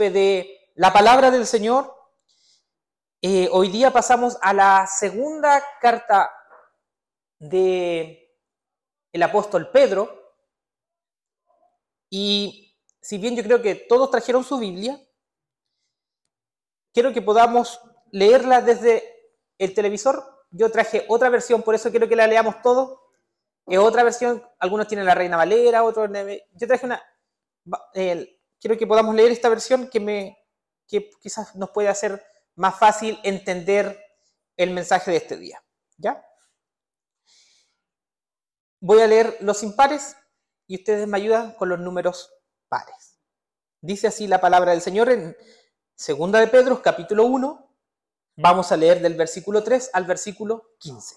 partícipe de la palabra del Señor. Hoy día pasamos a la segunda carta del apóstol Pedro, y si bien yo creo que todos trajeron su Biblia, quiero que podamos leerla desde el televisor. Yo traje otra versión, por eso quiero que la leamos todos. Es otra versión, algunos tienen la Reina Valera, otros... Yo traje una... quiero que podamos leer esta versión que quizás nos puede hacer más fácil entender el mensaje de este día. ¿Ya? Voy a leer los impares y ustedes me ayudan con los números pares. Dice así la palabra del Señor en Segunda de Pedro, capítulo 1. Vamos a leer del versículo 3 al versículo 15.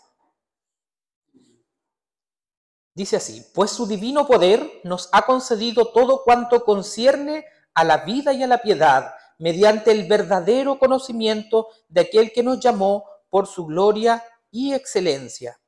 Dice así: pues su divino poder nos ha concedido todo cuanto concierne a la vida y a la piedad, mediante el verdadero conocimiento de aquel que nos llamó por su gloria y excelencia.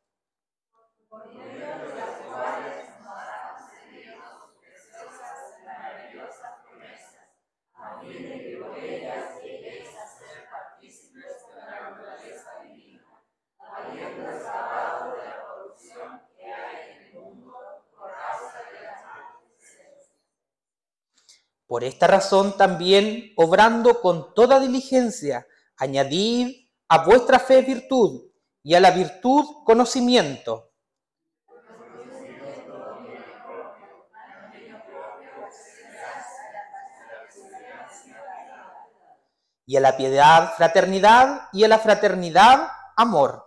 Por esta razón también, obrando con toda diligencia, añadid a vuestra fe virtud, y a la virtud conocimiento, y a la piedad fraternidad, y a la fraternidad amor.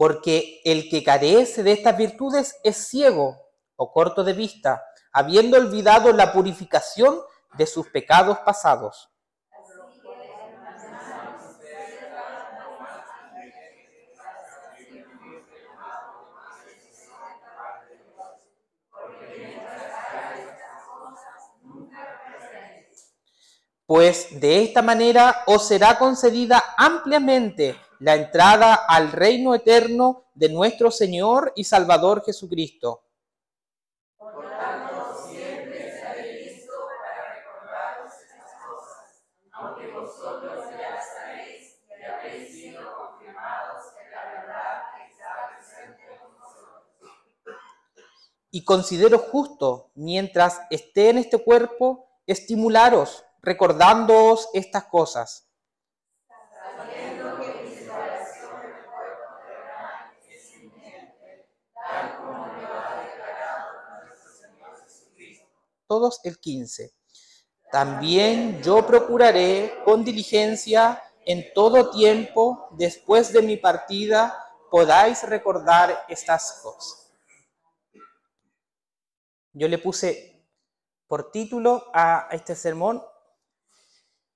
Porque el que carece de estas virtudes es ciego o corto de vista, habiendo olvidado la purificación de sus pecados pasados. Pues de esta manera os será concedida ampliamente la entrada al reino eterno de nuestro Señor y Salvador Jesucristo. Por tanto, siempre estaréis listos para recordaros estas cosas, aunque vosotros ya las sabéis y habéis sido confirmados en la verdad que está presente en vosotros. Y considero justo, mientras esté en este cuerpo, estimularos, recordándoos estas cosas. Sabiendo que mi separación del cuerpo terrenal es inminente, tal como me lo ha declarado nuestro Señor Jesucristo. Todos el 15. También yo procuraré con diligencia en todo tiempo, después de mi partida, podáis recordar estas cosas. Yo le puse por título a este sermón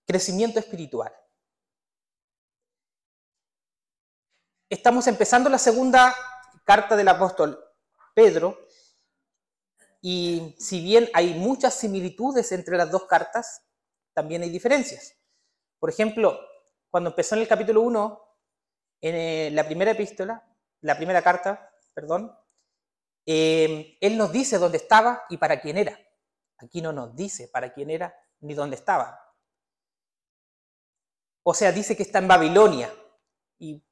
Crecimiento espiritual. Estamos empezando la segunda carta del apóstol Pedro, y si bien hay muchas similitudes entre las dos cartas, también hay diferencias. Por ejemplo, cuando empezó en el capítulo 1, en la primera carta, él nos dice dónde estaba y para quién era. Aquí no nos dice para quién era ni dónde estaba. O sea, dice que está en Babilonia. Y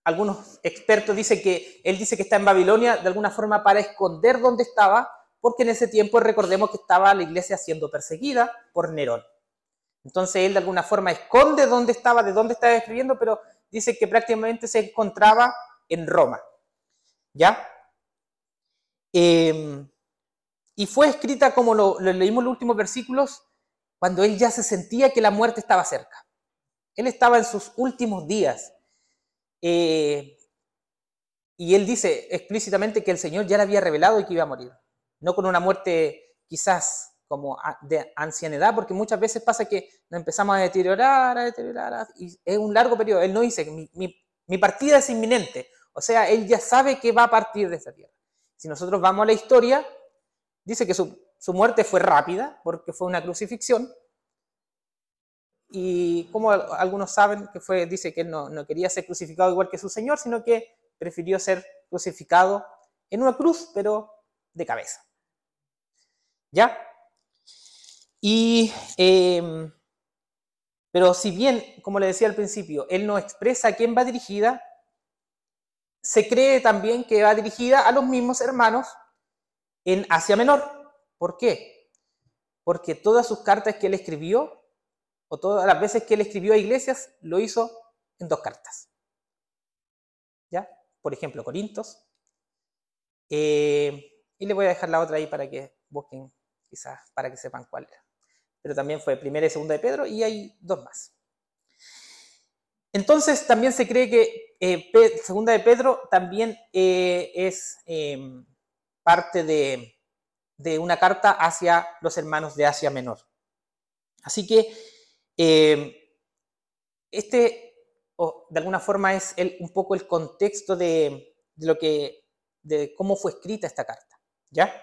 algunos expertos dicen que él dice que está en Babilonia de alguna forma para esconder dónde estaba, porque en ese tiempo recordemos que estaba la iglesia siendo perseguida por Nerón. Entonces él de alguna forma esconde dónde estaba, de dónde estaba escribiendo, pero dice que prácticamente se encontraba en Roma. ¿Ya? Y fue escrita, como lo leímos en los últimos versículos, cuando él ya se sentía que la muerte estaba cerca. Él estaba en sus últimos días. Y él dice explícitamente que el Señor ya le había revelado y que iba a morir. No con una muerte quizás como de ancianidad, porque muchas veces pasa que nos empezamos a deteriorar, y es un largo periodo. Él no dice que mi partida es inminente. O sea, él ya sabe que va a partir de esta tierra. Si nosotros vamos a la historia, dice que su muerte fue rápida, porque fue una crucifixión. y como algunos saben, dice que él no quería ser crucificado igual que su Señor, sino que prefirió ser crucificado en una cruz, pero de cabeza. ¿Ya? Y, pero si bien, como le decía al principio, él no expresa a quién va dirigida, se cree también que va dirigida a los mismos hermanos en Asia Menor. ¿Por qué? Porque todas sus cartas que él escribió, o todas las veces que él escribió a iglesias, lo hizo en 2 cartas. ¿Ya? Por ejemplo, Corintios. Y le voy a dejar la otra ahí para que busquen, quizás, para que sepan cuál era. Pero también fue Primera y Segunda de Pedro, y hay 2 más. Entonces, también se cree que Segunda de Pedro también es parte de una carta hacia los hermanos de Asia Menor. Así que de alguna forma es un poco el contexto de cómo fue escrita esta carta, ¿ya?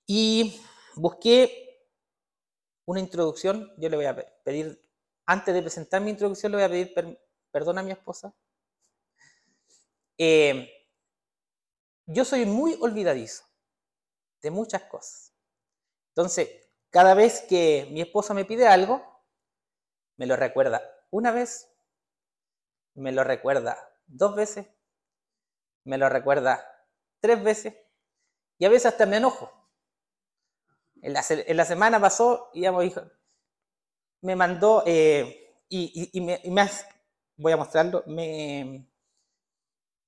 Y busqué una introducción. Yo le voy a pedir, antes de presentar mi introducción, le voy a pedir perdón a mi esposa. Yo soy muy olvidadizo de muchas cosas. Entonces, cada vez que mi esposa me pide algo, me lo recuerda una vez, me lo recuerda 2 veces, me lo recuerda 3 veces, y a veces hasta me enojo. En la semana pasó y me mandó, voy a mostrarlo,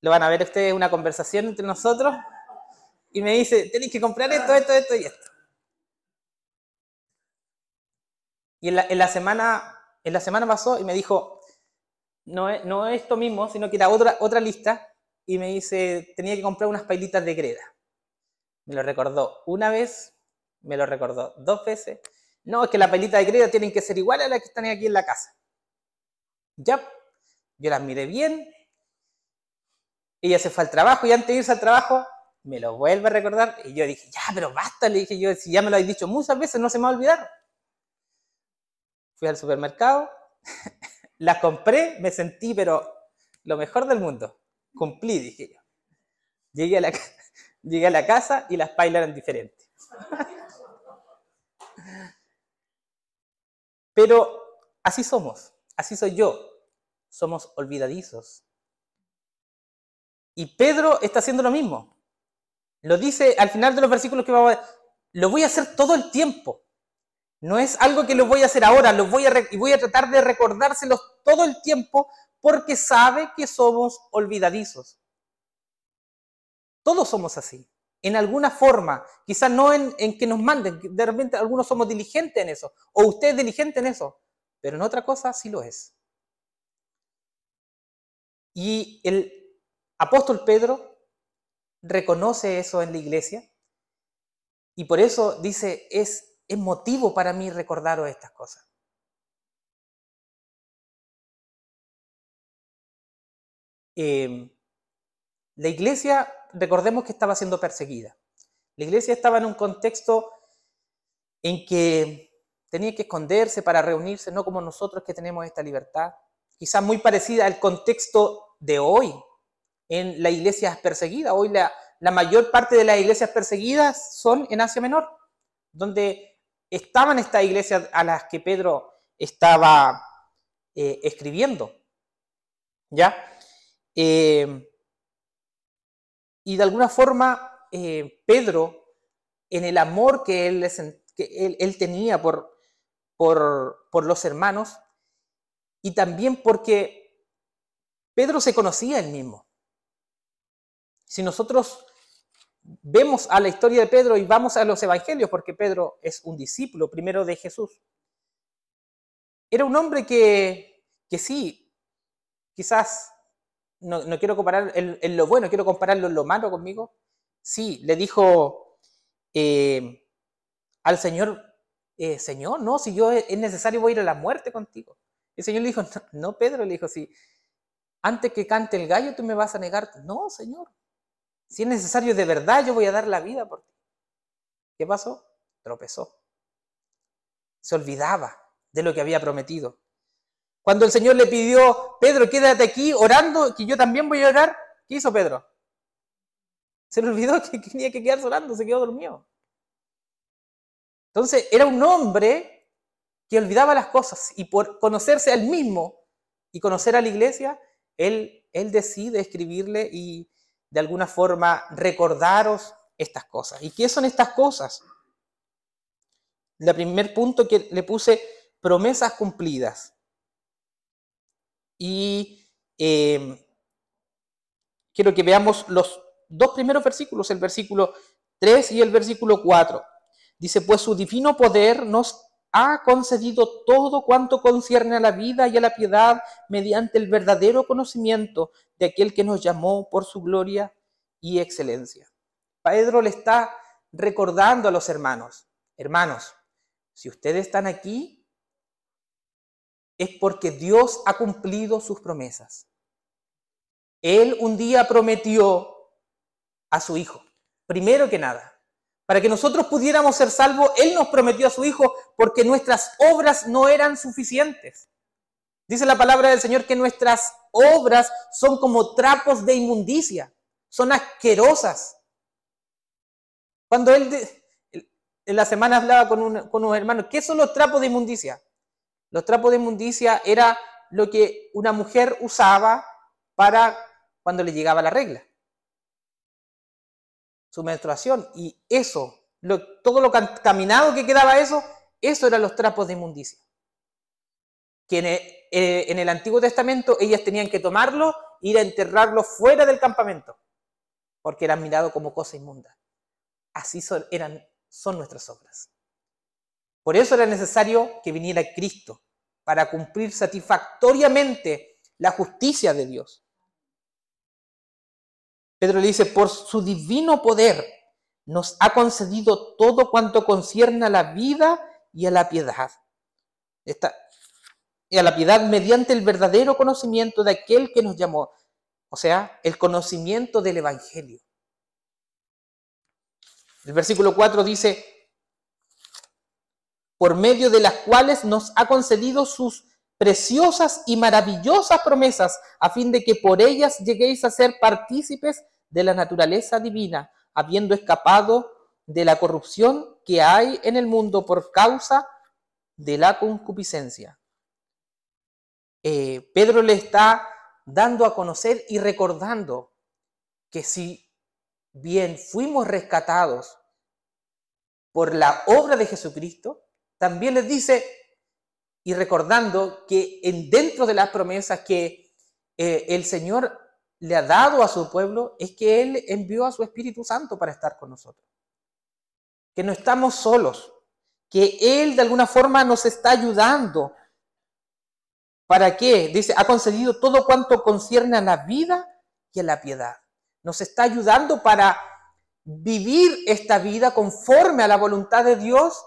lo van a ver ustedes, una conversación entre nosotros, y me dice, tenéis que comprar esto y esto. Y en la semana pasó y me dijo, no es esto mismo, sino que era otra lista, y me dice, tenía que comprar unas pailitas de greda. Me lo recordó una vez, me lo recordó 2 veces. No, es que las pailitas de greda tienen que ser iguales a las que están aquí en la casa. Ya, yo las miré bien, ella se fue al trabajo, y antes de irse al trabajo, me lo vuelve a recordar, y yo dije, ya, pero basta, le dije yo, si ya me lo habéis dicho muchas veces, no se me va a olvidar. Fui al supermercado, las compré, me sentí, pero lo mejor del mundo. Cumplí, dije yo. Llegué a la casa y las pailas eran diferentes. Pero así somos, así soy yo. Somos olvidadizos. Y Pedro está haciendo lo mismo. Lo dice al final de los versículos que vamos a ver. Lo voy a hacer todo el tiempo. No es algo que lo voy a hacer ahora, y voy a tratar de recordárselos todo el tiempo, porque sabe que somos olvidadizos. Todos somos así, en alguna forma, quizás no en que nos manden, de repente algunos somos diligentes en eso, o usted es diligente en eso, pero en otra cosa sí lo es. Y el apóstol Pedro reconoce eso en la iglesia, y por eso dice, es motivo para mí recordaros estas cosas. La iglesia, recordemos que estaba siendo perseguida. La iglesia estaba en un contexto en que tenía que esconderse para reunirse, no como nosotros que tenemos esta libertad. Quizás muy parecida al contexto de hoy en las iglesias perseguidas. Hoy la mayor parte de las iglesias perseguidas son en Asia Menor, donde estaban estas iglesias a las que Pedro estaba escribiendo. ¿Ya? Y de alguna forma, Pedro, en el amor que él tenía por los hermanos, y también porque Pedro se conocía él mismo. Si nosotros vemos a la historia de Pedro y vamos a los evangelios, porque Pedro es un discípulo primero de Jesús, era un hombre que sí, quizás, no quiero comparar en lo bueno, quiero compararlo en lo malo conmigo. Sí, le dijo al Señor, Señor, no, si yo es necesario voy a ir a la muerte contigo. El Señor le dijo, no, Pedro, le dijo, si antes que cante el gallo tú me vas a negar. No, Señor, si es necesario de verdad yo voy a dar la vida por ti. ¿Qué pasó? Tropezó. Se olvidaba. de lo que había prometido. Cuando el Señor le pidió, Pedro, quédate aquí orando, que yo también voy a orar, ¿qué hizo Pedro? Se le olvidó que tenía que quedarse orando, se quedó dormido. Entonces, era un hombre que olvidaba las cosas, y por conocerse a él mismo y conocer a la iglesia, él decide escribirle y de alguna forma recordaros estas cosas. ¿Y qué son estas cosas? El primer punto que le puse, promesas cumplidas. Y quiero que veamos los dos primeros versículos, el versículo 3 y el versículo 4. Dice, pues su divino poder nos ha concedido todo cuanto concierne a la vida y a la piedad mediante el verdadero conocimiento de aquel que nos llamó por su gloria y excelencia. Pedro le está recordando a los hermanos, si ustedes están aquí, es porque Dios ha cumplido sus promesas. Él un día prometió a su Hijo, primero que nada. Para que nosotros pudiéramos ser salvos, Él nos prometió a su Hijo porque nuestras obras no eran suficientes. Dice la palabra del Señor que nuestras obras son como trapos de inmundicia, son asquerosas. Cuando él en la semana hablaba con unos hermanos, ¿qué son los trapos de inmundicia? Los trapos de inmundicia era lo que una mujer usaba para cuando le llegaba la regla, su menstruación, y eso, todo lo contaminado que quedaba eso eran los trapos de inmundicia. Que en el Antiguo Testamento ellas tenían que tomarlo, ir a enterrarlo fuera del campamento, porque eran mirados como cosa inmunda. Así son nuestras obras. Por eso era necesario que viniera Cristo, para cumplir satisfactoriamente la justicia de Dios. Pedro le dice, por su divino poder nos ha concedido todo cuanto concierne a la vida y a la piedad. Y a la piedad mediante el verdadero conocimiento de aquel que nos llamó. O sea, el conocimiento del Evangelio. El versículo 4 dice, por medio de las cuales nos ha concedido sus preciosas y maravillosas promesas, a fin de que por ellas lleguéis a ser partícipes de la naturaleza divina, habiendo escapado de la corrupción que hay en el mundo por causa de la concupiscencia. Pedro le está dando a conocer y recordando que si bien fuimos rescatados por la obra de Jesucristo, también les dice, y recordando que dentro de las promesas que el Señor le ha dado a su pueblo, es que Él envió a su Espíritu Santo para estar con nosotros. Que no estamos solos, que Él de alguna forma nos está ayudando. ¿Para qué? Dice, ha concedido todo cuanto concierne a la vida y a la piedad. Nos está ayudando para vivir esta vida conforme a la voluntad de Dios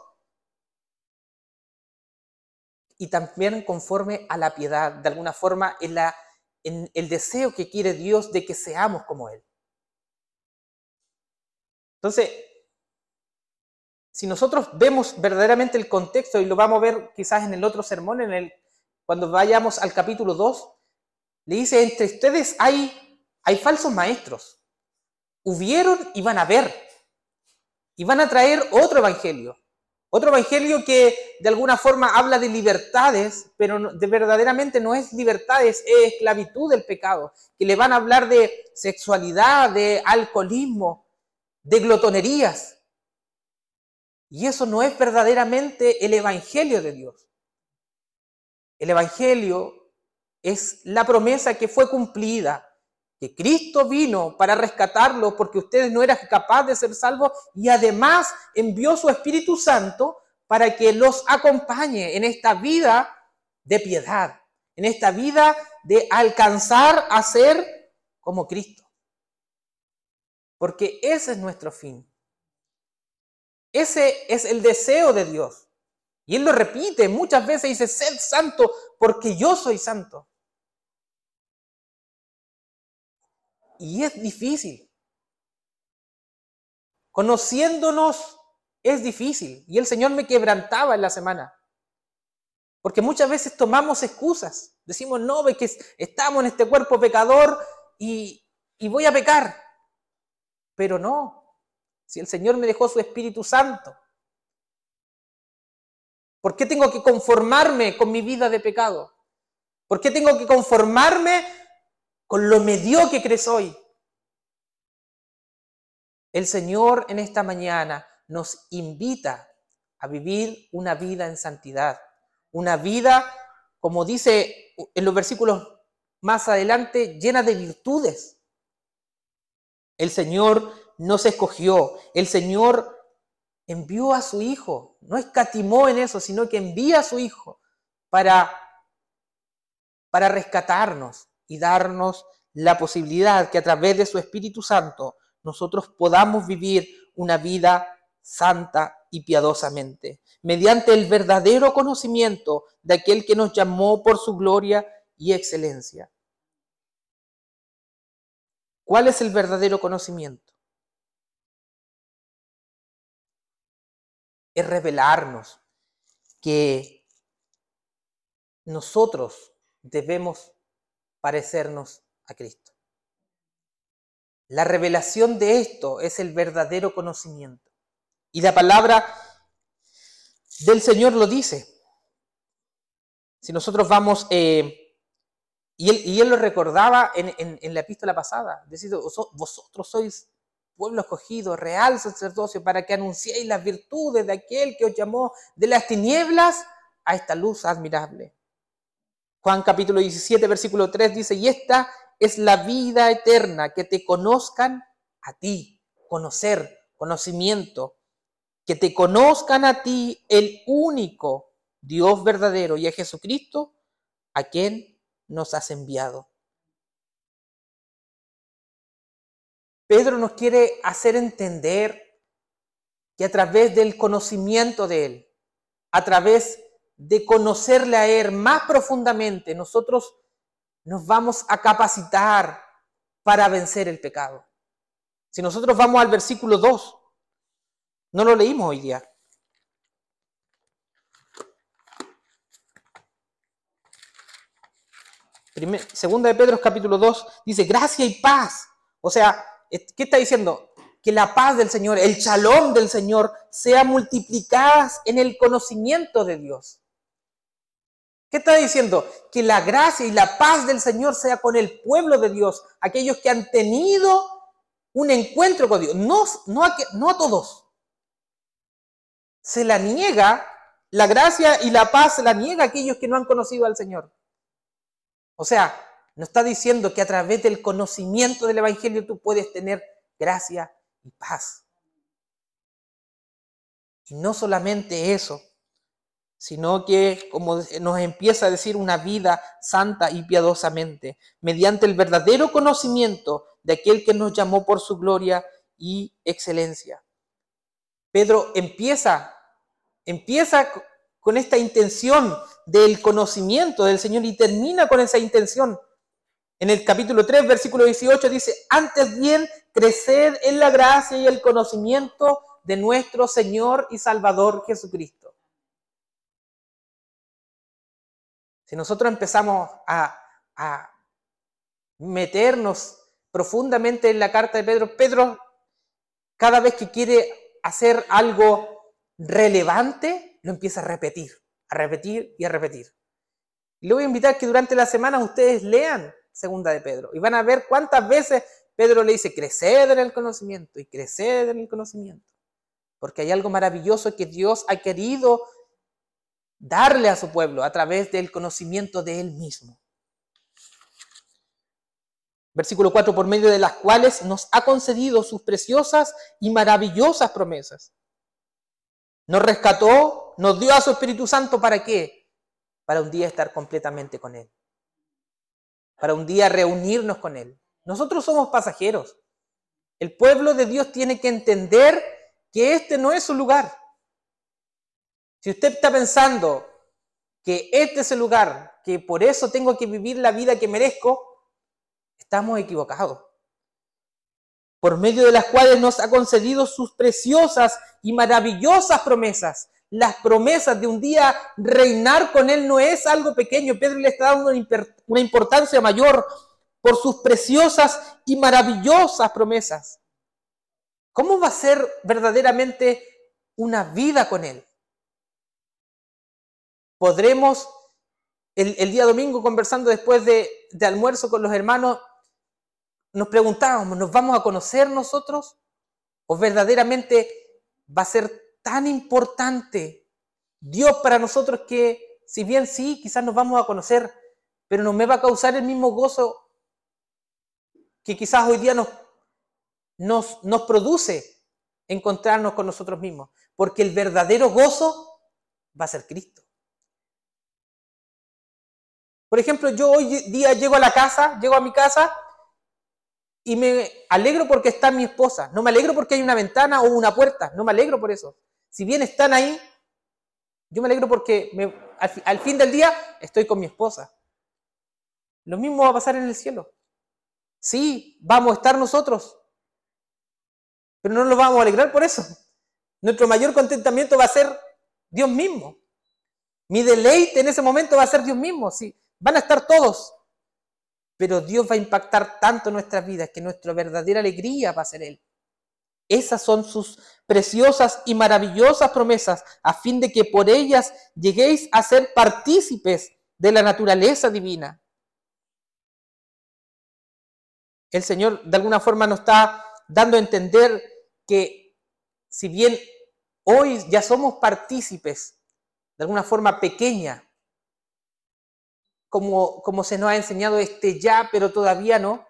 y también conforme a la piedad, de alguna forma en el deseo que quiere Dios de que seamos como Él. Entonces, si nosotros vemos verdaderamente el contexto, y lo vamos a ver quizás en el otro sermón, cuando vayamos al capítulo 2, le dice, entre ustedes hay falsos maestros. Hubieron y van a haber. Y van a traer otro evangelio. Otro evangelio que de alguna forma habla de libertades, pero verdaderamente no es libertades, es esclavitud del pecado. Que le van a hablar de sexualidad, de alcoholismo, de glotonerías. Y eso no es verdaderamente el evangelio de Dios. El evangelio es la promesa que fue cumplida, que Cristo vino para rescatarlo porque ustedes no eran capaces de ser salvos y además envió su Espíritu Santo para que los acompañe en esta vida de piedad, en esta vida de alcanzar a ser como Cristo. Porque ese es nuestro fin. Ese es el deseo de Dios. Y Él lo repite muchas veces, dice, sed santo porque yo soy santo. Y es difícil. Conociéndonos es difícil. Y el Señor me quebrantaba en la semana. Porque muchas veces tomamos excusas. Decimos, no, es que estamos en este cuerpo pecador y voy a pecar. Pero no, si el Señor me dejó su Espíritu Santo, ¿por qué tengo que conformarme con mi vida de pecado? ¿Por qué tengo que conformarme con lo mediocre que soy? El Señor en esta mañana nos invita a vivir una vida en santidad. Una vida, como dice en los versículos más adelante, llena de virtudes. El Señor nos escogió. El Señor envió a su Hijo. No escatimó en eso, sino que envía a su Hijo para rescatarnos y darnos la posibilidad que a través de su Espíritu Santo nosotros podamos vivir una vida santa y piadosamente, mediante el verdadero conocimiento de aquel que nos llamó por su gloria y excelencia. ¿Cuál es el verdadero conocimiento? Es revelarnos que nosotros debemos parecernos a Cristo. La revelación de esto es el verdadero conocimiento. Y la palabra del Señor lo dice. Si nosotros vamos, y él lo recordaba en la epístola pasada, decir, vosotros sois pueblo escogido, real sacerdocio, para que anunciéis las virtudes de aquel que os llamó de las tinieblas a esta luz admirable. Juan capítulo 17, versículo 3 dice, y esta es la vida eterna, que te conozcan a ti, conocimiento, que te conozcan a ti, el único Dios verdadero, y a Jesucristo, a quien nos has enviado. Pedro nos quiere hacer entender que a través del conocimiento de Él, a través de conocerle a Él más profundamente, nosotros nos vamos a capacitar para vencer el pecado. Si nosotros vamos al versículo 2, no lo leímos hoy día. Segunda de Pedro capítulo 2 dice, gracia y paz. O sea, ¿qué está diciendo? Que la paz del Señor, el shalom del Señor, sea multiplicadas en el conocimiento de Dios. ¿Qué está diciendo? Que la gracia y la paz del Señor sea con el pueblo de Dios, aquellos que han tenido un encuentro con Dios. No a todos. Se la niega, la gracia y la paz se la niega a aquellos que no han conocido al Señor. O sea, nos está diciendo que a través del conocimiento del Evangelio tú puedes tener gracia y paz. Y no solamente eso, sino que, como nos empieza a decir, una vida santa y piadosamente, mediante el verdadero conocimiento de aquel que nos llamó por su gloria y excelencia. Pedro empieza con esta intención del conocimiento del Señor y termina con esa intención. En el capítulo 3, versículo 18 dice, antes bien, creced en la gracia y el conocimiento de nuestro Señor y Salvador Jesucristo. Si nosotros empezamos a meternos profundamente en la carta de Pedro cada vez que quiere hacer algo relevante, lo empieza a repetir y a repetir. Y le voy a invitar que durante la semana ustedes lean Segunda de Pedro y van a ver cuántas veces Pedro le dice, creced en el conocimiento y creced en el conocimiento. Porque hay algo maravilloso que Dios ha querido darle a su pueblo a través del conocimiento de Él mismo. Versículo 4, por medio de las cuales nos ha concedido sus preciosas y maravillosas promesas. Nos rescató, nos dio a su Espíritu Santo, ¿para qué? Para un día estar completamente con Él. Para un día reunirnos con Él. Nosotros somos pasajeros. El pueblo de Dios tiene que entender que este no es su lugar. Si usted está pensando que este es el lugar, que por eso tengo que vivir la vida que merezco, estamos equivocados. Por medio de las cuales nos ha concedido sus preciosas y maravillosas promesas, las promesas de un día reinar con Él no es algo pequeño. Pedro le está dando una importancia mayor por sus preciosas y maravillosas promesas. ¿Cómo va a ser verdaderamente una vida con Él? Podremos, el día domingo conversando después de almuerzo con los hermanos, nos preguntábamos, ¿nos vamos a conocer nosotros? ¿O verdaderamente va a ser tan importante Dios para nosotros que, si bien sí, quizás nos vamos a conocer, pero no me va a causar el mismo gozo que quizás hoy día nos produce encontrarnos con nosotros mismos? Porque el verdadero gozo va a ser Cristo. Por ejemplo, yo hoy día llego a mi casa y me alegro porque está mi esposa. No me alegro porque hay una ventana o una puerta. No me alegro por eso. Si bien están ahí, yo me alegro porque al fin del día estoy con mi esposa. Lo mismo va a pasar en el cielo. Sí, vamos a estar nosotros, pero no nos vamos a alegrar por eso. Nuestro mayor contentamiento va a ser Dios mismo. Mi deleite en ese momento va a ser Dios mismo. Sí, van a estar todos, pero Dios va a impactar tanto nuestras vidas que nuestra verdadera alegría va a ser Él. Esas son sus preciosas y maravillosas promesas, a fin de que por ellas lleguéis a ser partícipes de la naturaleza divina. El Señor de alguna forma nos está dando a entender que si bien hoy ya somos partícipes, de alguna forma pequeña, como se nos ha enseñado ya, pero todavía no,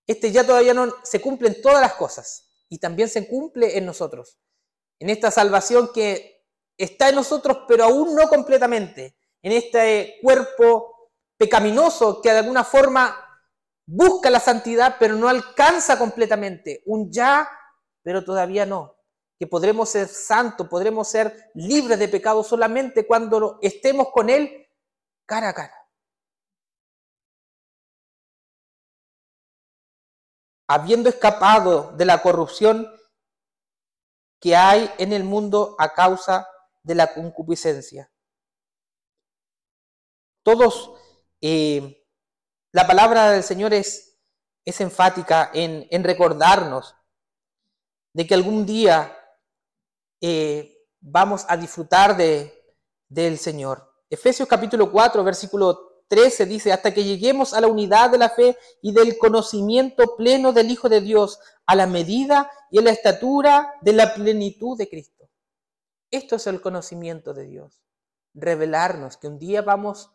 ya todavía no se cumple en todas las cosas y también se cumple en nosotros. En esta salvación que está en nosotros, pero aún no completamente, en este cuerpo pecaminoso que de alguna forma busca la santidad, pero no alcanza completamente. Un ya, pero todavía no. Que podremos ser santos, podremos ser libres de pecado solamente cuando estemos con Él cara a cara. Habiendo escapado de la corrupción que hay en el mundo a causa de la concupiscencia. Todos, la palabra del Señor es enfática en recordarnos de que algún día vamos a disfrutar del Señor. Efesios capítulo 4, versículo 13 dice, hasta que lleguemos a la unidad de la fe y del conocimiento pleno del Hijo de Dios, a la medida y a la estatura de la plenitud de Cristo. Esto es el conocimiento de Dios. Revelarnos que un día vamos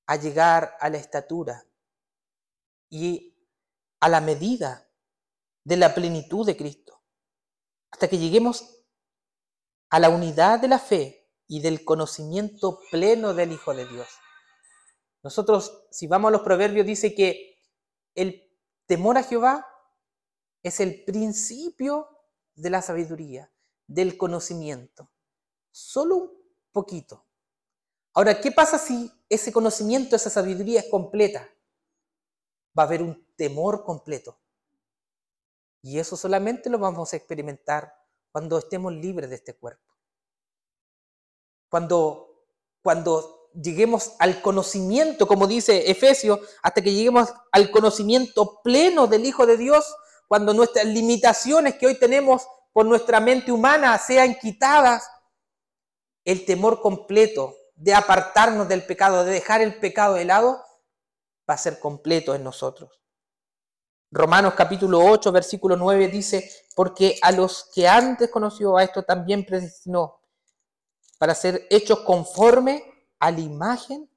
a llegar a la estatura y a la medida de la plenitud de Cristo. Hasta que lleguemos a la unidad de la fe y del conocimiento pleno del Hijo de Dios. Nosotros, si vamos a los proverbios, dice que el temor a Jehová es el principio de la sabiduría, del conocimiento. Solo un poquito. Ahora, ¿qué pasa si ese conocimiento, esa sabiduría es completa? Va a haber un temor completo. Y eso solamente lo vamos a experimentar cuando estemos libres de este cuerpo. Cuando lleguemos al conocimiento, como dice Efesios, hasta que lleguemos al conocimiento pleno del Hijo de Dios, cuando nuestras limitaciones que hoy tenemos por nuestra mente humana sean quitadas, el temor completo de apartarnos del pecado, de dejar el pecado de lado, va a ser completo en nosotros. Romanos capítulo 8, versículo 9 dice, porque a los que antes conoció a esto también predestinó para ser hechos conforme a la imagen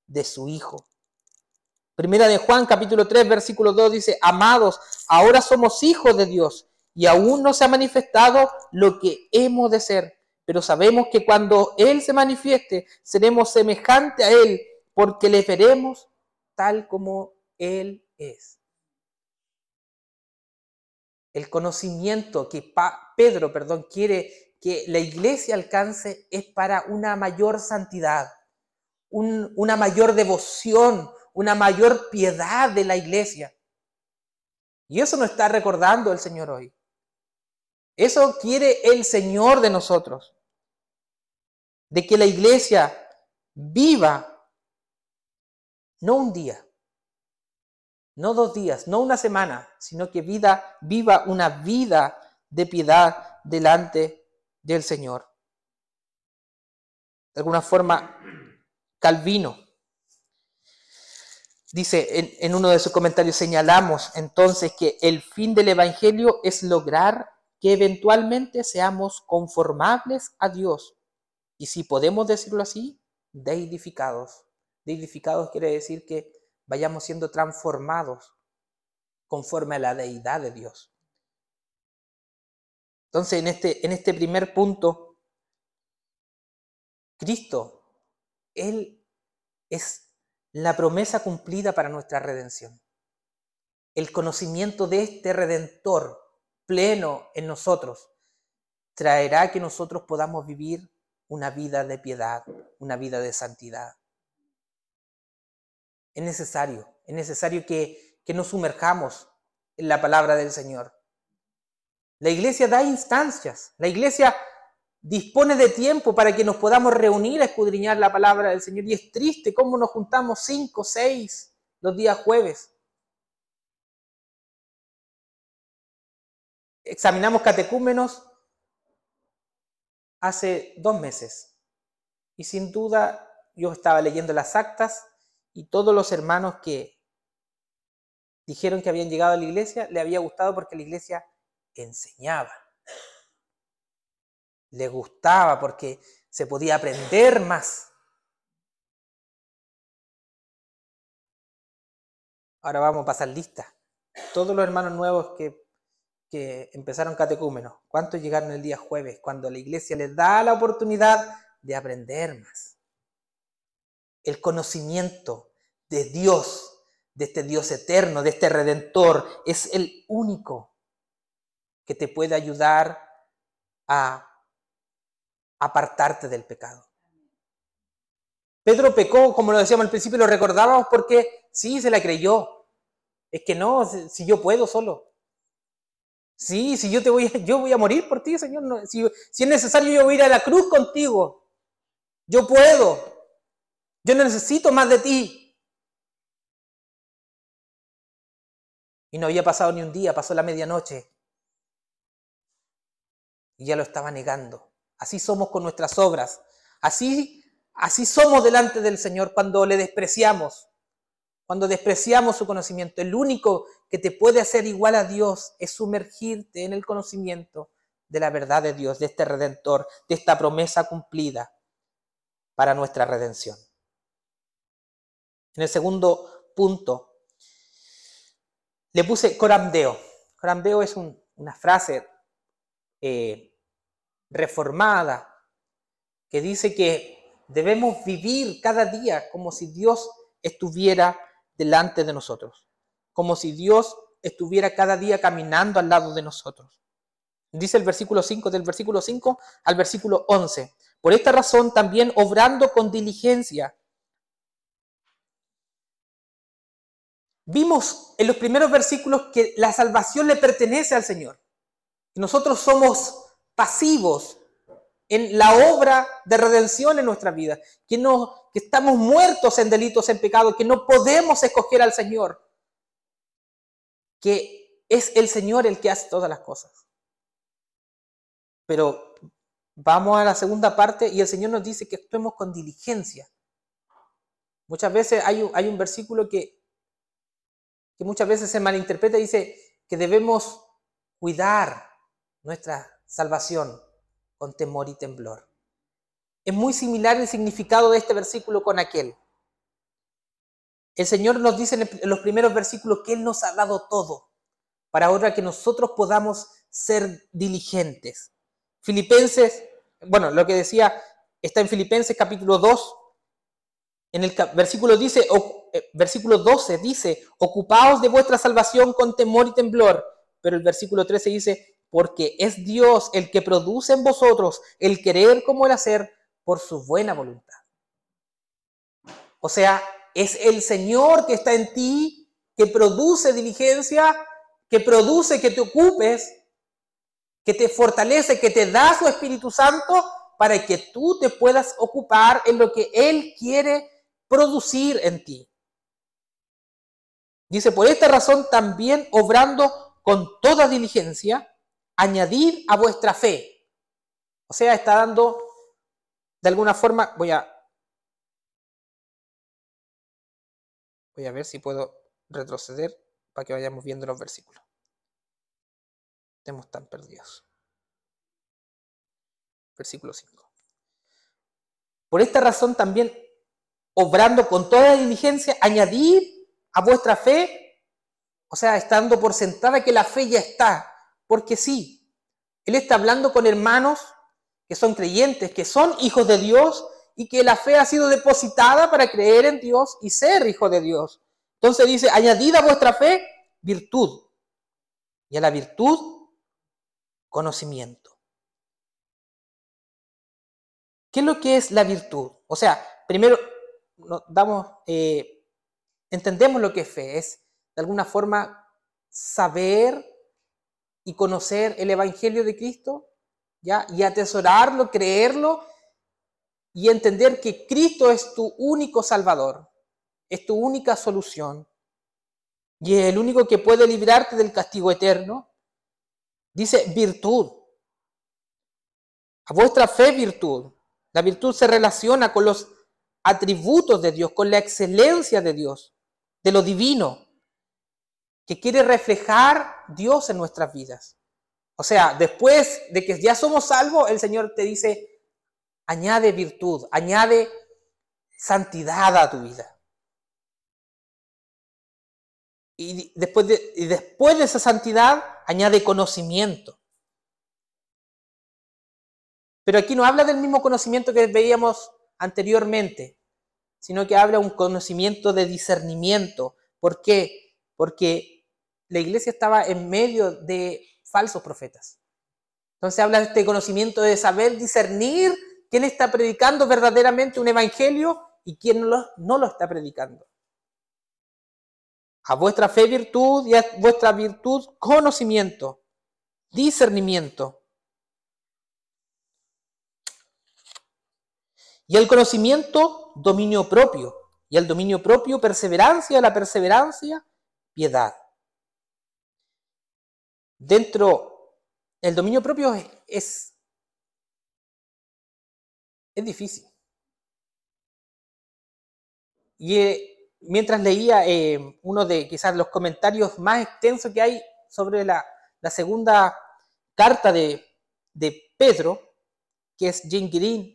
de su Hijo. Primera de Juan capítulo 3, versículo 2 dice, amados, ahora somos hijos de Dios y aún no se ha manifestado lo que hemos de ser, pero sabemos que cuando Él se manifieste, seremos semejantes a Él, porque le veremos tal como Él es. El conocimiento que Pedro quiere que la iglesia alcance es para una mayor santidad, una mayor devoción, una mayor piedad de la iglesia. Y eso nos está recordando el Señor hoy. Eso quiere el Señor de nosotros. de que la iglesia viva no un día, no 2 días, no una semana, sino que viva una vida de piedad delante del Señor. De alguna forma, Calvino dice en uno de sus comentarios, señalamos entonces que el fin del Evangelio es lograr que eventualmente seamos conformables a Dios. Y si podemos decirlo así, deidificados. Deidificados quiere decir que vayamos siendo transformados conforme a la deidad de Dios. Entonces, en este primer punto, Cristo, Él es la promesa cumplida para nuestra redención. El conocimiento de este Redentor pleno en nosotros traerá que nosotros podamos vivir una vida de piedad, una vida de santidad. Es necesario que nos sumerjamos en la palabra del Señor. La iglesia da instancias, la iglesia dispone de tiempo para que nos podamos reunir a escudriñar la palabra del Señor. Y es triste cómo nos juntamos 5, 6 los días jueves. Examinamos catecúmenos hace 2 meses. Y sin duda yo estaba leyendo las actas y todos los hermanos que dijeron que habían llegado a la iglesia, le había gustado porque la iglesia enseñaba. Le gustaba porque se podía aprender más. Ahora vamos a pasar lista. Todos los hermanos nuevos que empezaron catecúmenos, ¿cuántos llegaron el día jueves? Cuando la iglesia les da la oportunidad de aprender más. El conocimiento de Dios, de este Dios eterno, de este Redentor, es el único que te puede ayudar a apartarte del pecado. Pedro pecó, como lo decíamos al principio, lo recordábamos porque sí, se la creyó. Es que no, si yo puedo solo. Sí, si yo voy a morir por ti, Señor. No, si es necesario, yo voy a ir a la cruz contigo. Yo puedo. Yo no necesito más de ti. Y no había pasado ni un día, pasó la medianoche. Y ya lo estaba negando. Así somos con nuestras obras. Así somos delante del Señor cuando le despreciamos. Cuando despreciamos su conocimiento. El único que te puede hacer igual a Dios es sumergirte en el conocimiento de la verdad de Dios, de este Redentor, de esta promesa cumplida para nuestra redención. En el segundo punto, le puse corambeo. Corambeo es una frase reformada que dice que debemos vivir cada día como si Dios estuviera delante de nosotros, como si Dios estuviera cada día caminando al lado de nosotros. Dice el versículo 5, del versículo 5 al versículo 11. Por esta razón también obrando con diligencia. Vimos en los primeros versículos que la salvación le pertenece al Señor. Nosotros somos pasivos en la obra de redención en nuestra vida, que estamos muertos en delitos, en pecado, que no podemos escoger al Señor, que es el Señor el que hace todas las cosas. Pero vamos a la segunda parte y el Señor nos dice que actuemos con diligencia. Muchas veces hay un versículo que muchas veces se malinterpreta y dice que debemos cuidar nuestra salvación con temor y temblor. Es muy similar el significado de este versículo con aquel. El Señor nos dice en los primeros versículos que Él nos ha dado todo para ahora que nosotros podamos ser diligentes. Filipenses, bueno, lo que decía está en Filipenses capítulo 2, en el versículo 12 dice, ocupaos de vuestra salvación con temor y temblor, pero el versículo 13 dice, porque es Dios el que produce en vosotros el querer como el hacer por su buena voluntad. O sea, es el Señor que está en ti, que produce diligencia, que produce que te ocupes, que te fortalece, que te da su Espíritu Santo para que tú te puedas ocupar en lo que Él quiere producir en ti. Dice, por esta razón también obrando con toda diligencia, añadid a vuestra fe. O sea, está dando, de alguna forma, voy a ver si puedo retroceder para que vayamos viendo los versículos. Estemos tan perdidos. Versículo 5. Por esta razón también, obrando con toda diligencia, añadid a vuestra fe, o sea, estando por sentada que la fe ya está, porque sí, Él está hablando con hermanos que son creyentes, que son hijos de Dios y que la fe ha sido depositada para creer en Dios y ser hijo de Dios. Entonces dice, añadid a vuestra fe virtud y a la virtud conocimiento. ¿Qué es lo que es la virtud? O sea, primero entendemos lo que es fe, es de alguna forma saber y conocer el Evangelio de Cristo, ¿ya? Y atesorarlo, creerlo y entender que Cristo es tu único Salvador, es tu única solución y es el único que puede librarte del castigo eterno. Dice virtud. A vuestra fe virtud. La virtud se relaciona con los atributos de Dios, con la excelencia de Dios, de lo divino, que quiere reflejar Dios en nuestras vidas. O sea, después de que ya somos salvos, el Señor te dice, añade virtud, añade santidad a tu vida. Y después de esa santidad, añade conocimiento. Pero aquí no habla del mismo conocimiento que veíamos anteriormente, sino que habla un conocimiento de discernimiento. ¿Por qué? Porque la iglesia estaba en medio de falsos profetas. Entonces habla de este conocimiento de saber discernir quién está predicando verdaderamente un evangelio y quién no lo está predicando. A vuestra fe virtud y a vuestra virtud conocimiento, discernimiento. Y el conocimiento, dominio propio. Y el dominio propio, perseverancia. La perseverancia, piedad. Dentro, el dominio propio es difícil. Y mientras leía uno de quizás los comentarios más extensos que hay sobre la segunda carta de Pedro, que es Jim Green,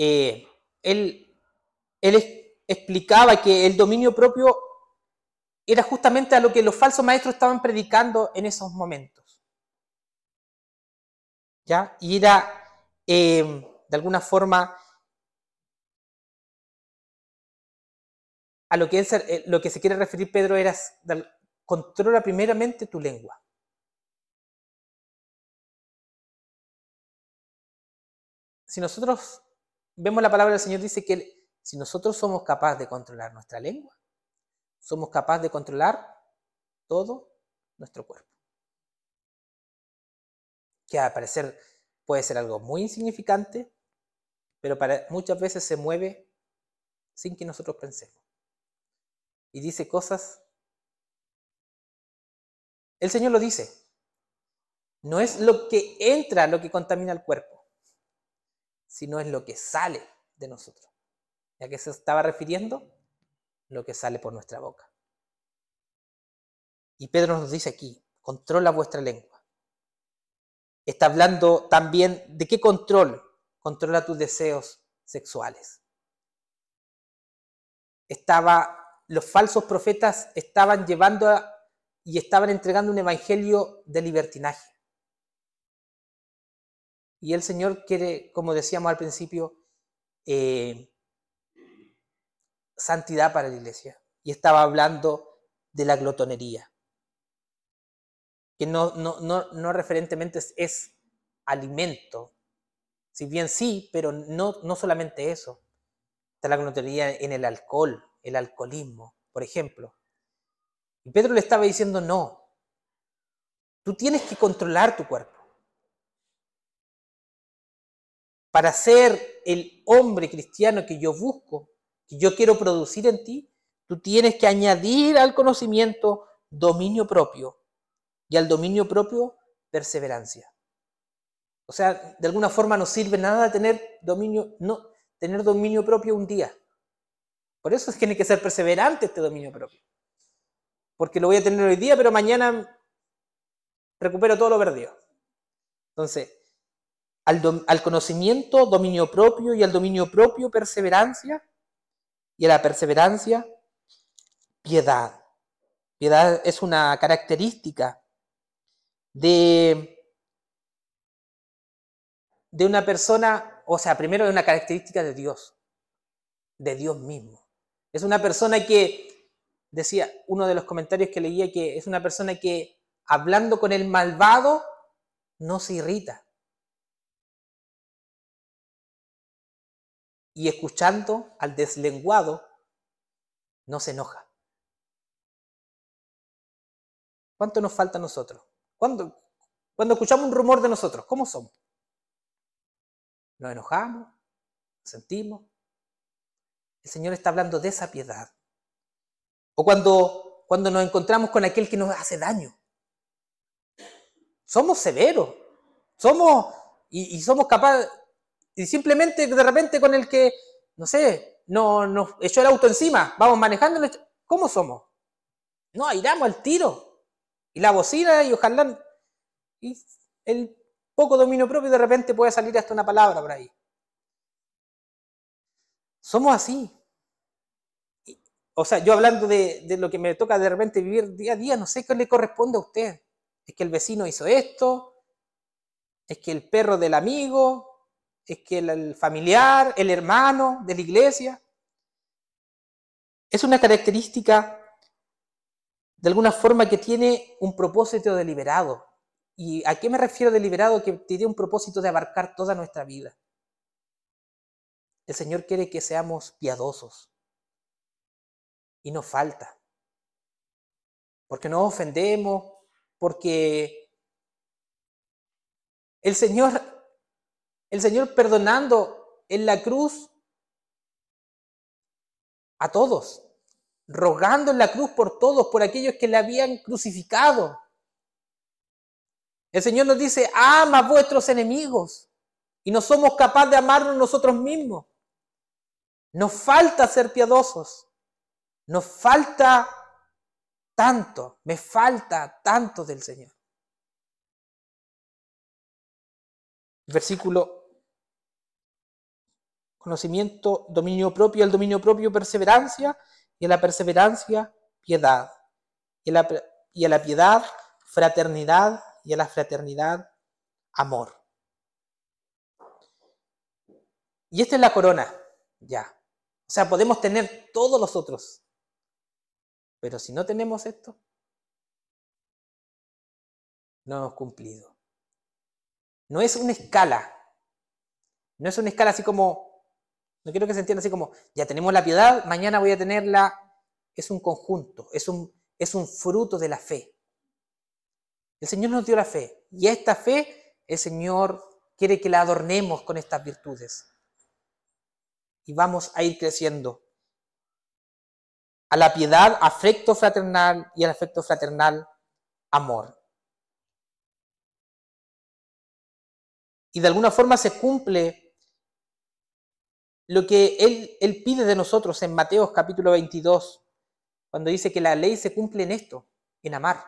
él explicaba que el dominio propio era justamente a lo que los falsos maestros estaban predicando en esos momentos. ¿Ya? Y era, de alguna forma, a lo que se quiere referir Pedro era, controla primeramente tu lengua. Si nosotros vemos la palabra del Señor, dice que si nosotros somos capaces de controlar nuestra lengua, somos capaces de controlar todo nuestro cuerpo. Que al parecer puede ser algo muy insignificante, pero muchas veces se mueve sin que nosotros pensemos. Y dice cosas. El Señor lo dice. No es lo que entra lo que contamina el cuerpo, sino es lo que sale de nosotros. ¿A qué se estaba refiriendo? Lo que sale por nuestra boca. Y Pedro nos dice aquí, controla vuestra lengua. Está hablando también de qué control. Controla tus deseos sexuales. Los falsos profetas estaban llevando y estaban entregando un evangelio de libertinaje. Y el Señor quiere, como decíamos al principio, santidad para la iglesia. Y estaba hablando de la glotonería. Que no referentemente es alimento. Si bien sí, pero no solamente eso. Está la glotonería en el alcohol, el alcoholismo, por ejemplo. Y Pedro le estaba diciendo, no. Tú tienes que controlar tu cuerpo. para ser el hombre cristiano que yo busco, que yo quiero producir en ti, tú tienes que añadir al conocimiento dominio propio y al dominio propio perseverancia. O sea, de alguna forma no sirve nada tener dominio propio un día. Por eso es que tiene que ser perseverante este dominio propio. Porque lo voy a tener hoy día, pero mañana recupero todo lo perdido. Entonces, al conocimiento, dominio propio, y al dominio propio, perseverancia, y a la perseverancia, piedad. Piedad es una característica de una persona, o sea, primero es una característica de Dios mismo. Es una persona que, decía uno de los comentarios que leía, que es una persona que hablando con el malvado no se irrita. Y escuchando al deslenguado no se enoja. ¿Cuánto nos falta a nosotros? Cuando escuchamos un rumor de nosotros, ¿cómo somos? ¿Nos enojamos? ¿Nos sentimos? El Señor está hablando de esa piedad. O cuando nos encontramos con aquel que nos hace daño. Somos severos. Y somos capaces, y simplemente de repente con el que, no sé, nos echó el auto encima, vamos manejando, ¿cómo somos? No, airamos al tiro. Y la bocina, y ojalá, y el poco dominio propio de repente puede salir hasta una palabra por ahí. Somos así. O sea, yo hablando de lo que me toca de repente vivir día a día, no sé qué le corresponde a usted. Es que el vecino hizo esto, es que el perro del amigo, es que el familiar, el hermano de la iglesia. Es una característica de alguna forma que tiene un propósito deliberado. ¿Y a qué me refiero deliberado? Que tiene un propósito de abarcar toda nuestra vida. El Señor quiere que seamos piadosos. Y nos falta. Porque nos ofendemos, porque el Señor perdonando en la cruz a todos, rogando en la cruz por todos, por aquellos que le habían crucificado. El Señor nos dice, ama a vuestros enemigos, y no somos capaces de amarnos nosotros mismos. Nos falta ser piadosos, nos falta tanto, me falta tanto del Señor. Versículo, conocimiento, dominio propio, al dominio propio, perseverancia, y a la perseverancia, piedad, y a la piedad, fraternidad, y a la fraternidad, amor. Y esta es la corona, ya. O sea, podemos tener todos los otros, pero si no tenemos esto, no hemos cumplido. No es una escala, no es una escala así como, no quiero que se entienda así como, ya tenemos la piedad, mañana voy a tenerla. Es un conjunto, es un fruto de la fe. El Señor nos dio la fe, y esta fe el Señor quiere que la adornemos con estas virtudes. Y vamos a ir creciendo. A la piedad, afecto fraternal, y al afecto fraternal, amor. Y de alguna forma se cumple lo que Él pide de nosotros en Mateo capítulo 22, cuando dice que la ley se cumple en esto, en amar.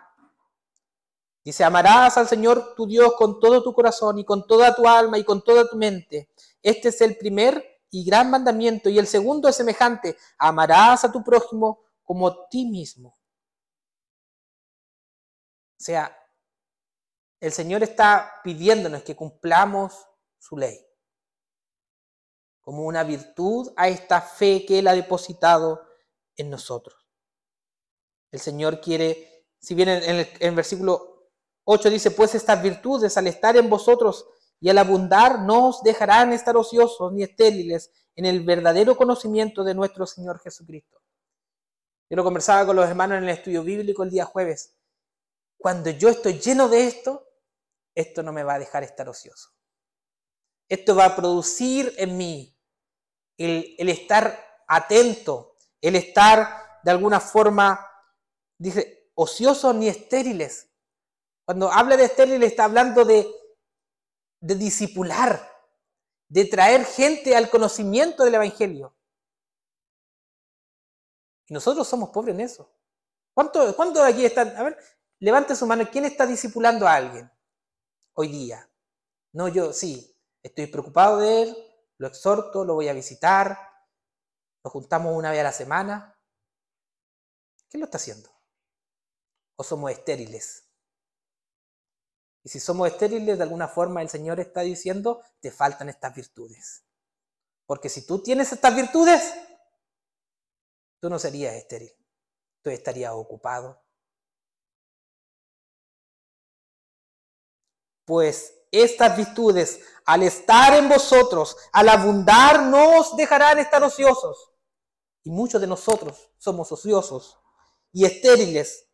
Dice, amarás al Señor tu Dios con todo tu corazón y con toda tu alma y con toda tu mente. Este es el primer y gran mandamiento, y el segundo es semejante, amarás a tu prójimo como a ti mismo. O sea, el Señor está pidiéndonos que cumplamos su ley como una virtud a esta fe que Él ha depositado en nosotros. El Señor quiere, si bien en el versículo 8 dice, pues estas virtudes al estar en vosotros y al abundar no os dejarán estar ociosos ni estériles en el verdadero conocimiento de nuestro Señor Jesucristo. Yo lo conversaba con los hermanos en el estudio bíblico el día jueves. Cuando yo estoy lleno de esto no me va a dejar estar ocioso. Esto va a producir en mí el estar atento, el estar de alguna forma, dice, ociosos ni estériles. Cuando habla de estériles está hablando de discipular, de traer gente al conocimiento del Evangelio. Y nosotros somos pobres en eso. ¿Cuántos de aquí están? A ver, levante su mano. ¿Quién está discipulando a alguien hoy día? No, yo sí. Estoy preocupado de él, lo exhorto, lo voy a visitar, nos juntamos una vez a la semana. ¿Quién lo está haciendo? ¿O somos estériles? Y si somos estériles, de alguna forma el Señor está diciendo, te faltan estas virtudes. Porque si tú tienes estas virtudes, tú no serías estéril, tú estarías ocupado. Pues estas virtudes, al estar en vosotros, al abundar, no os dejarán estar ociosos. Y muchos de nosotros somos ociosos y estériles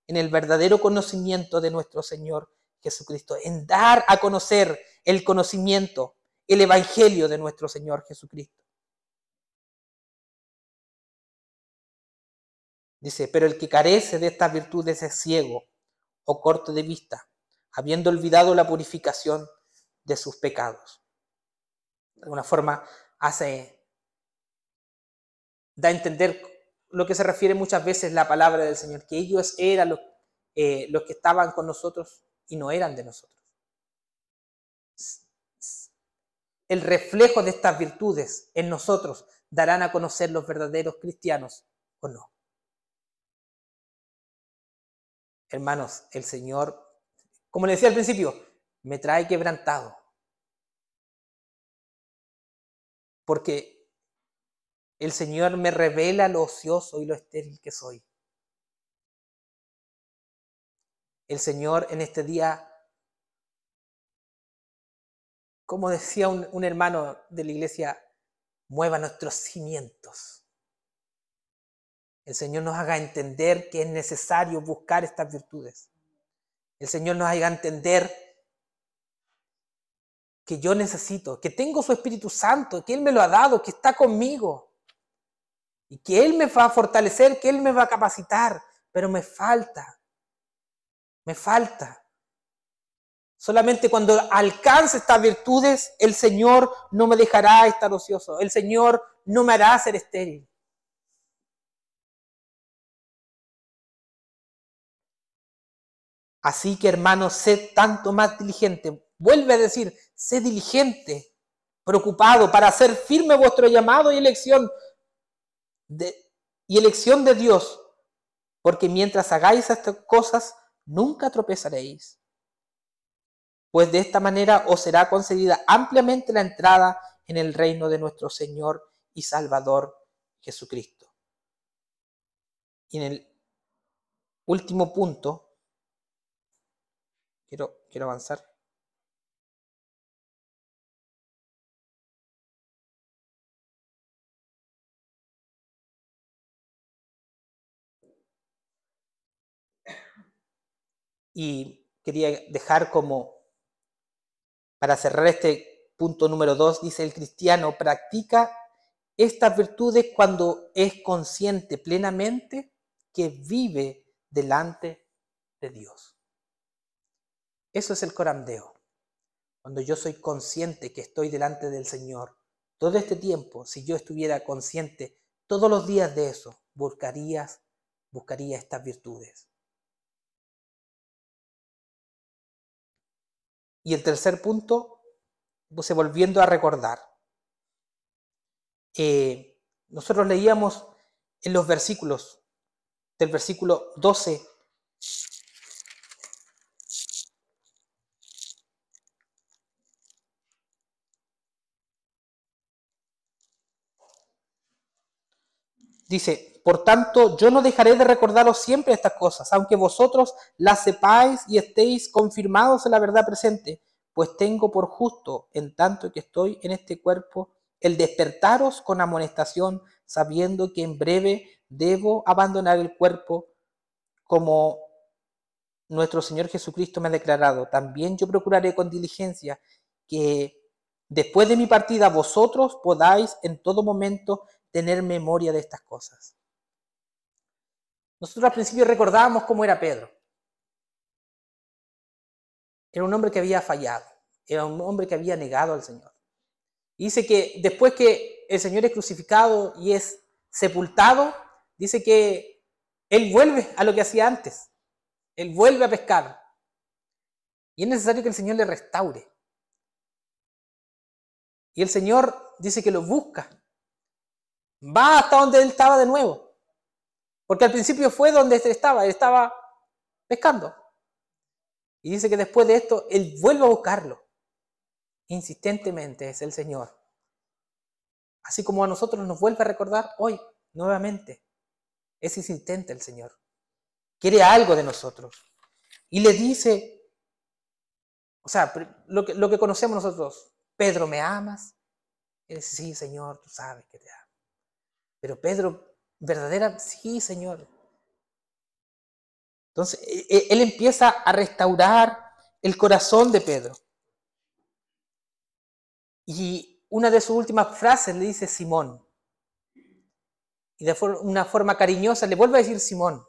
en el verdadero conocimiento de nuestro Señor Jesucristo, en dar a conocer el conocimiento, el Evangelio de nuestro Señor Jesucristo. Dice, pero el que carece de estas virtudes es ciego o corto de vista, habiendo olvidado la purificación de sus pecados. De alguna forma da a entender lo que se refiere muchas veces la palabra del Señor, que ellos eran los que estaban con nosotros y no eran de nosotros. El reflejo de estas virtudes en nosotros darán a conocer los verdaderos cristianos o no. Hermanos, el Señor, como le decía al principio, me trae quebrantado. Porque el Señor me revela lo ocioso y lo estéril que soy. El Señor en este día, como decía un hermano de la iglesia, mueva nuestros cimientos. El Señor nos haga entender que es necesario buscar estas virtudes. El Señor nos haga entender que yo necesito, que tengo su Espíritu Santo, que Él me lo ha dado, que está conmigo. Y que Él me va a fortalecer, que Él me va a capacitar. Pero me falta. Solamente cuando alcance estas virtudes, el Señor no me dejará estar ocioso. El Señor no me hará ser estéril. Así que, hermanos, sed tanto más diligente. Vuelve a decir, sed diligente, preocupado para hacer firme vuestro llamado y elección de Dios. Porque mientras hagáis estas cosas, nunca tropezaréis. Pues de esta manera os será concedida ampliamente la entrada en el reino de nuestro Señor y Salvador Jesucristo. Y en el último punto, quiero avanzar. Y quería dejar para cerrar este punto número 2, dice el cristiano practica estas virtudes cuando es consciente plenamente que vive delante de Dios. Eso es el corandeo. Cuando yo soy consciente que estoy delante del Señor, todo este tiempo, si yo estuviera consciente todos los días de eso, buscaría estas virtudes. Y el tercer punto, volviendo a recordar. Nosotros leíamos en los versículos, del versículo 12, dice, por tanto, yo no dejaré de recordaros siempre estas cosas, aunque vosotros las sepáis y estéis confirmados en la verdad presente, pues tengo por justo, en tanto que estoy en este cuerpo, el despertaros con amonestación, sabiendo que en breve debo abandonar el cuerpo, como nuestro Señor Jesucristo me ha declarado. También yo procuraré con diligencia que después de mi partida vosotros podáis en todo momento tener memoria de estas cosas. Nosotros al principio recordábamos cómo era Pedro. Era un hombre que había fallado, era un hombre que había negado al Señor. Y dice que después que el Señor es crucificado y es sepultado, dice que él vuelve a lo que hacía antes. Él vuelve a pescar. Y es necesario que el Señor le restaure. Y el Señor dice que lo busca. Va hasta donde él estaba de nuevo. Porque al principio fue donde él estaba pescando. Y dice que después de esto, él vuelve a buscarlo. Insistentemente es el Señor. Así como a nosotros nos vuelve a recordar hoy, nuevamente. Es insistente el Señor. Quiere algo de nosotros. Y le dice, o sea, lo que conocemos nosotros, Pedro, ¿me amas? Y dice, sí, Señor, tú sabes que te amo. Pero Pedro, ¿verdadera? Sí, Señor. Entonces, él empieza a restaurar el corazón de Pedro. Y una de sus últimas frases le dice Simón. Y de una forma cariñosa le vuelve a decir Simón.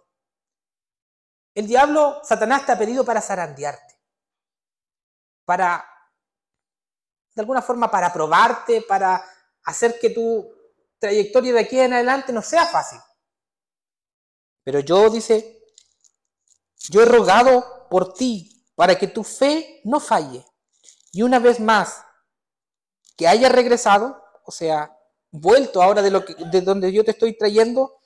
El diablo, Satanás, te ha pedido para zarandearte. Para, de alguna forma, para probarte, para hacer que tu trayectoria de aquí en adelante no sea fácil. Pero yo, dice, yo he rogado por ti para que tu fe no falle. Y una vez más, que haya regresado, o sea, vuelto ahora de donde yo te estoy trayendo,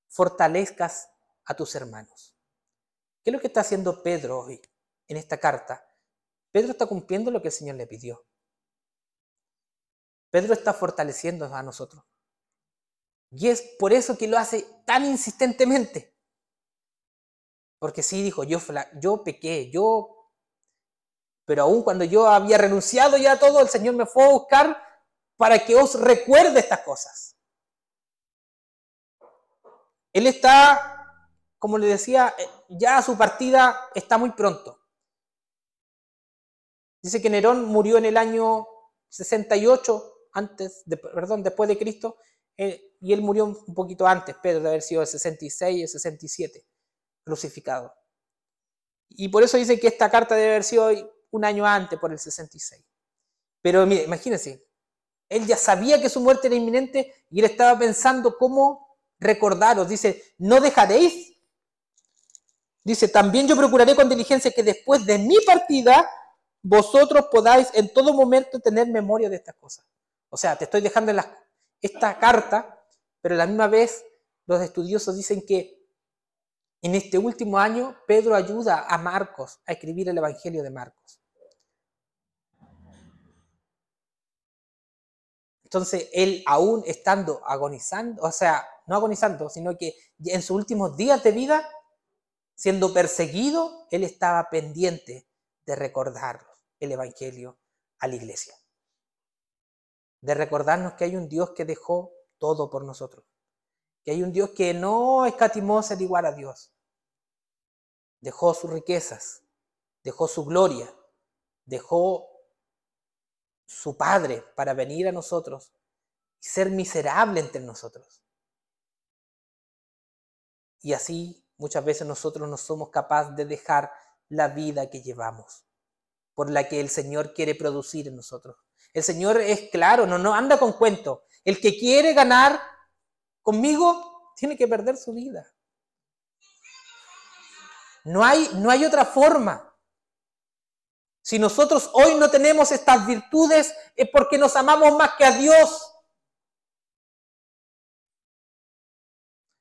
fortalezcas a tus hermanos. ¿Qué es lo que está haciendo Pedro hoy en esta carta? Pedro está cumpliendo lo que el Señor le pidió. Pedro está fortaleciendo a nosotros. Y es por eso que lo hace tan insistentemente. Porque sí, dijo, yo pequé, pero aún cuando yo había renunciado ya a todo, el Señor me fue a buscar para que os recuerde estas cosas. Él está, como le decía, ya su partida está muy pronto. Dice que Nerón murió en el año 68, después de Cristo, y él murió un poquito antes, Pedro, de haber sido el 66, el 67, crucificado. Y por eso dice que esta carta debe haber sido un año antes, por el 66. Pero mire, imagínense, él ya sabía que su muerte era inminente y él estaba pensando cómo recordaros. Dice, no dejaréis. Dice, también yo procuraré con diligencia que después de mi partida vosotros podáis en todo momento tener memoria de estas cosas. O sea, te estoy dejando esta carta, pero a la misma vez los estudiosos dicen que en este último año Pedro ayuda a Marcos a escribir el Evangelio de Marcos. Entonces, él aún estando agonizando, o sea, no agonizando, sino que en sus últimos días de vida, siendo perseguido, él estaba pendiente de recordar el Evangelio a la iglesia. De recordarnos que hay un Dios que dejó todo por nosotros. Que hay un Dios que no escatimó ser igual a Dios. Dejó sus riquezas, dejó su gloria, dejó su Padre para venir a nosotros y ser miserable entre nosotros. Y así muchas veces nosotros no somos capaces de dejar la vida que llevamos, por la que el Señor quiere producir en nosotros. El Señor es claro, no anda con cuento. El que quiere ganar conmigo tiene que perder su vida. No hay otra forma. Si nosotros hoy no tenemos estas virtudes es porque nos amamos más que a Dios.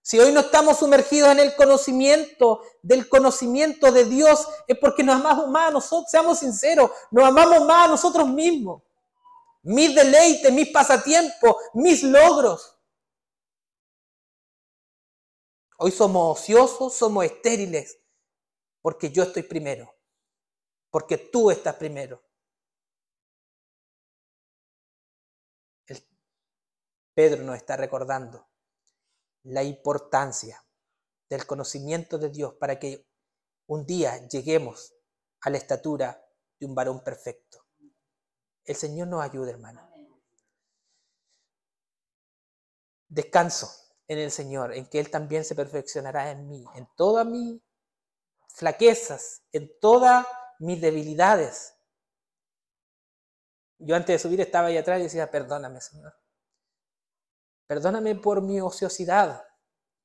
Si hoy no estamos sumergidos en el conocimiento de Dios es porque nos amamos más a nosotros. Seamos sinceros, nos amamos más a nosotros mismos. Mis deleites, mis pasatiempos, mis logros. Hoy somos ociosos, somos estériles, porque yo estoy primero, porque tú estás primero. Pedro nos está recordando la importancia del conocimiento de Dios para que un día lleguemos a la estatura de un varón perfecto. El Señor nos ayude, hermano. Descanso en el Señor, en que Él también se perfeccionará en mí, en todas mis flaquezas, en todas mis debilidades. Yo antes de subir estaba ahí atrás y decía, perdóname, Señor. Perdóname por mi ociosidad.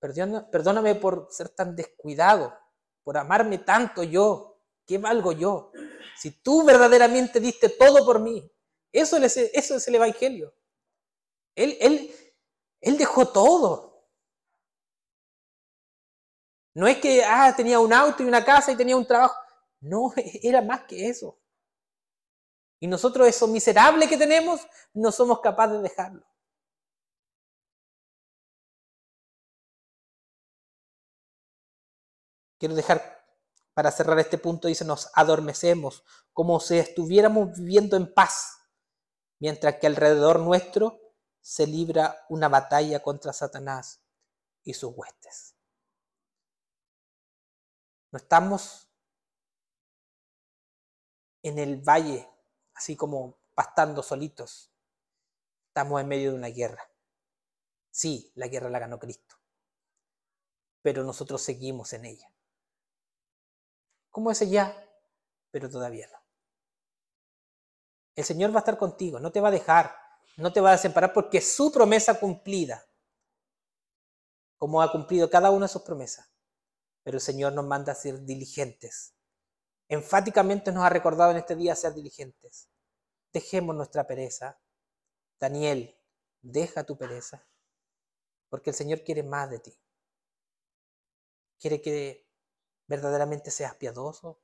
Perdóname por ser tan descuidado, por amarme tanto yo. ¿Qué valgo yo? Si tú verdaderamente diste todo por mí. Eso es el Evangelio. Él dejó todo. No es que tenía un auto y una casa y tenía un trabajo. No, era más que eso. Y nosotros, eso miserable que tenemos, no somos capaces de dejarlo. Quiero dejar, para cerrar este punto, dice, nos adormecemos como si estuviéramos viviendo en paz, mientras que alrededor nuestro se libra una batalla contra Satanás y sus huestes. No estamos en el valle, así como pastando solitos. Estamos en medio de una guerra. Sí, la guerra la ganó Cristo, pero nosotros seguimos en ella. Como ese ya, pero todavía no. El Señor va a estar contigo, no te va a dejar, no te va a desamparar, porque es su promesa cumplida, como ha cumplido cada una de sus promesas. Pero el Señor nos manda a ser diligentes. Enfáticamente nos ha recordado en este día ser diligentes. Dejemos nuestra pereza. Daniel, deja tu pereza, porque el Señor quiere más de ti. Quiere que verdaderamente seas piadoso,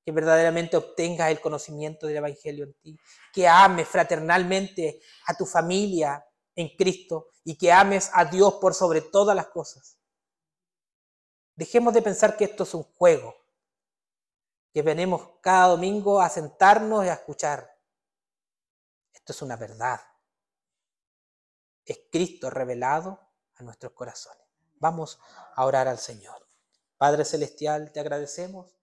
que verdaderamente obtengas el conocimiento del Evangelio en ti, que ames fraternalmente a tu familia en Cristo y que ames a Dios por sobre todas las cosas. Dejemos de pensar que esto es un juego, que venimos cada domingo a sentarnos y a escuchar. Esto es una verdad. Es Cristo revelado a nuestros corazones. Vamos a orar al Señor. Padre Celestial, te agradecemos